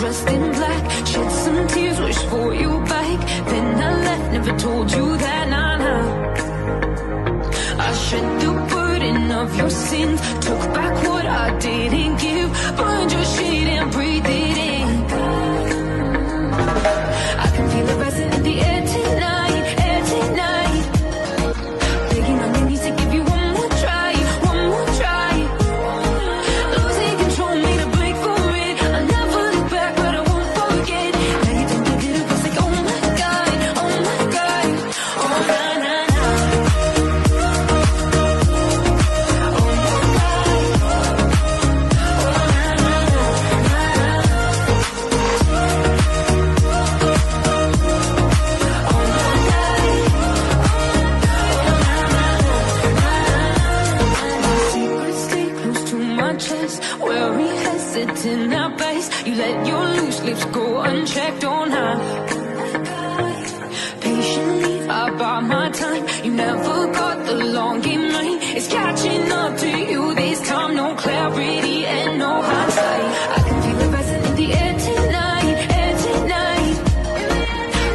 Dressed in black, shed some tears, wish for you back. Then I left, never told you that, nah, nah. I shed the burden of your sins, took back what I didn't give, burned your shit and breathed it in. I can feel it rising in the air tonight, air tonight. Begging on your knees to give you one more try, one more try. Losing control, made a break for it. I never look back, but I won't forget. Now you think you did it, it's like, oh my God, oh my God, oh na na na. Oh my God, oh na na na. Secrets stay close to my chest, where we hesitant at base. You let your loose lips go unchecked on high. Patiently, I bought my time. You never got the long game right. It's catching up to you this time. No clarity and no hindsight. I can feel it rising in the air tonight, air tonight.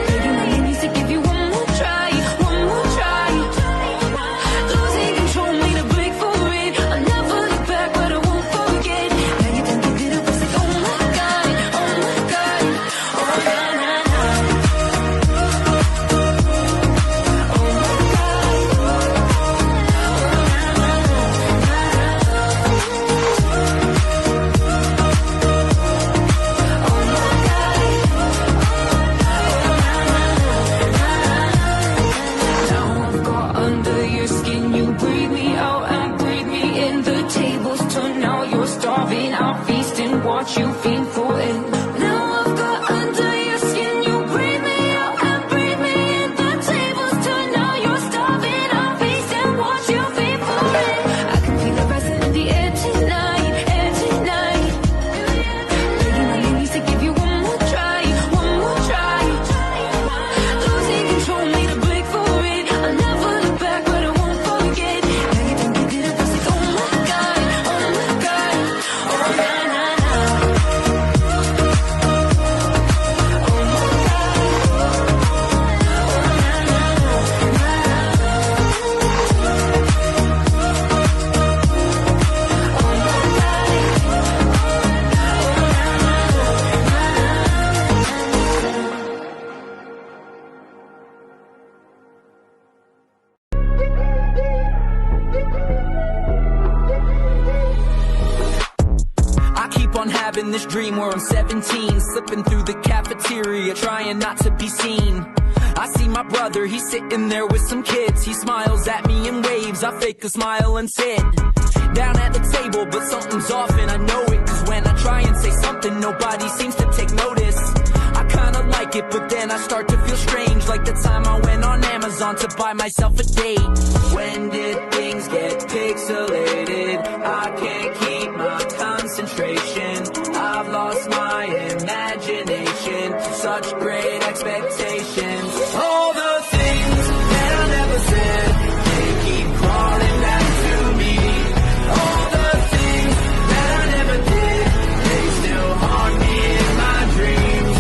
Begging on your knees to give you one more try, one more try. Losing control, made a break for it. I never look back, but I won't forget. Now you think you did it, it's like, oh my God, oh my God, oh na na na. Oh my God, oh na na Now I've got under your skin. You breathe me out and breathe me in. The tables turn, now you're starving. I'll feast and watch you feed for it. Now I've got under your skin. You breathe me out and breathe me in. The tables turn, now you're starving. I'll feast and watch you feed for it. I can feel it rising in the air tonight, air tonight. Begging on your knees to give you one more try, one more try. Losing control, made a break for it. I never look back, but I won't forget. Now you think you did it, it's like, oh my God, oh my God, oh na na na. Oh my God, oh na na na. I keep on having this dream where I'm 17, slipping through the cafeteria, trying not to be seen. I see my brother, he's sitting there with some kids. He smiles at me and waves, I fake a smile and sit down at the table, but something's off and I know it. Cause when I try and say something, nobody seems to take notice. I kinda like it, but then I start to feel strange, like the time I went on Amazon to buy myself a date. When did things get pixelated? I can't keep my concentration. I've lost my imagination. Such great expectations. All the things that I never said, they keep crawling back to me. All the things that I never did, they still haunt me in my dreams.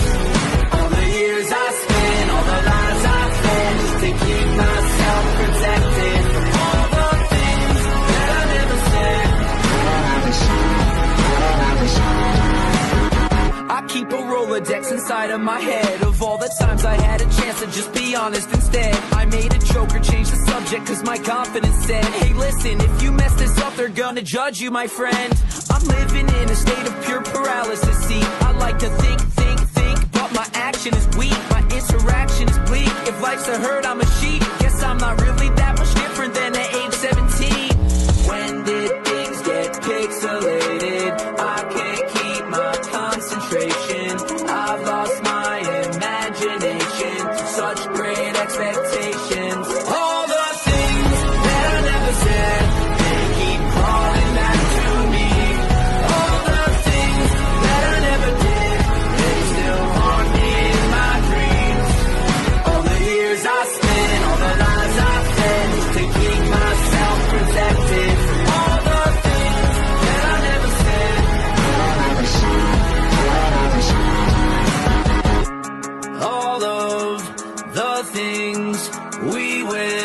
All the years I spent, all the lies I fed, just to keep myself protected. All the things that I never said. I keep a Rolodex inside of my head of all the times I had a chance to just be honest instead. I made a joke or changed the subject cause my confidence said, hey listen, if you mess this up they're gonna judge you, my friend. I'm living in a state of pure paralysis. See, I like to think, but my action is weak. My interaction is bleak. If life's a hurt, I'm a sheep. Guess I'm not really that much different than at age 17. When did things get pixelated? I can't keep my concentration. I've lost my imagination. Such great expectations. All the things that I never said, they keep crawling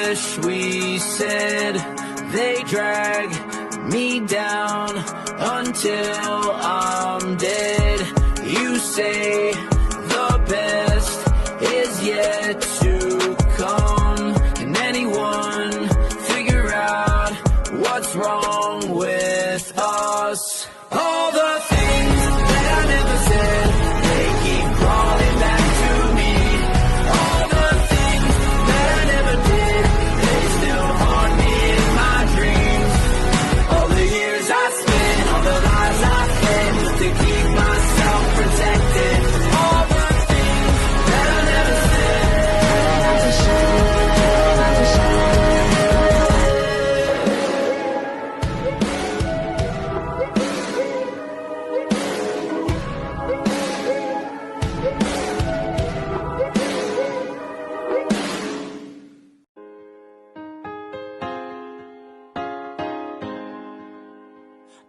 wish we said. They drag me down until I'm dead. You say the best is yet to come. Can anyone figure out what's wrong with us? All the things that I never said, they keep crawling back to me. All the things that I never did, they still haunt me in my dreams. All the years I spent, all the lies I fed, to keep myself protected. All the things that I never said.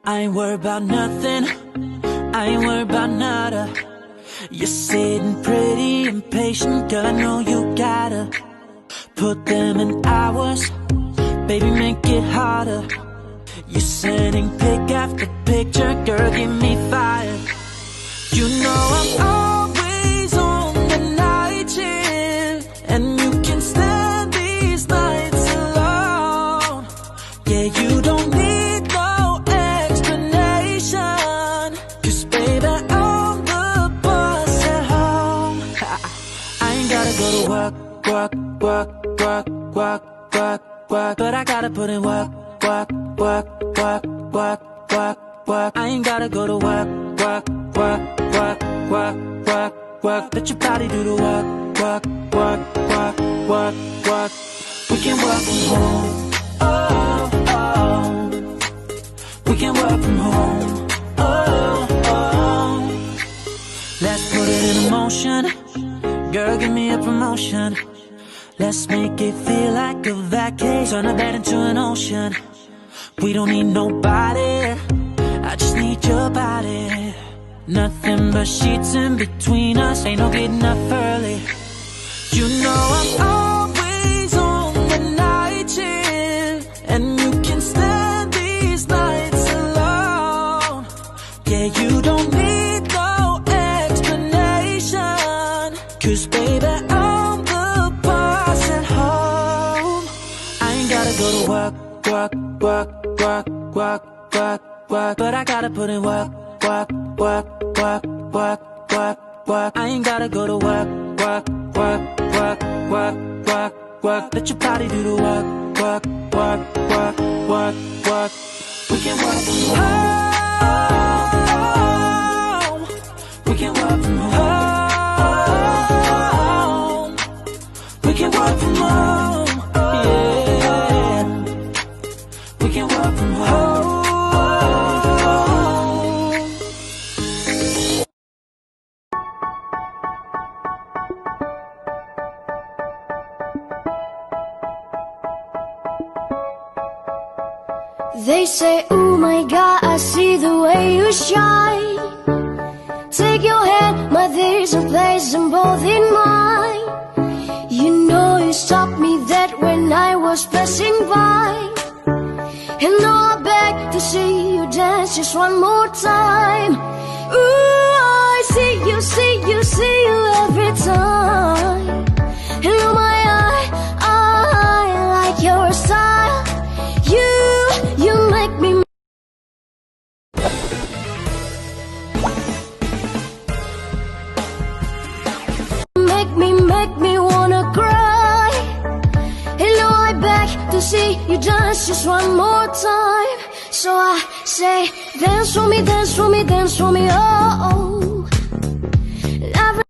I ain't worried about nothing, I ain't worried about nada. You're sitting pretty impatient, girl, I know you gotta put them in hours, baby, make it harder. You're sending pic after picture, girl, give me fire. You know I'm always on the night shift, and you can stand these nights alone. Yeah, you don't need no explanation, 'cause baby, I'm the boss at home. I ain't gotta go to work, work, work, work, work, work, work, but I gotta put in work, work, work, work, work, work, work. I ain't gotta go to work, work, work, work, work, work, work. Let your body do the work, work, work, work, work, work. We can work from home, oh, oh. We can work from home, oh, oh. Let's put it in motion, girl, give me a promotion. Let's make it feel like a vacation, turn a bed into an ocean. We don't need nobody, I just need your body. Nothing but sheets in between us, ain't no getting up early. You know I'm always on the night shift, and you can stand these nights alone. Yeah, you don't need no explanation, 'cause baby, I'm the boss at home. I ain't gotta go to work, work, work, work, work, work, work, but I gotta put in work, work, work, work, work, work, work. I ain't gotta go to work, work, work, work, work, work, work. Let your body do the work, work, work, work, work, work. We can work from home. We can work from home. We can work from home. Yeah. We can work from home. They say, oh my God, I see the way you shine. Take your hand, my there's a place them both in mine. You know you stopped me dead when I was passing by. And now I beg to see you dance just one more time. Ooh, I see you, see you, see you every time. And oh my, I like your style. You make me. Make me wanna cry. Hello, I beg to see you dance just one more time. So I say, dance for me, dance for me, dance for me, oh, oh.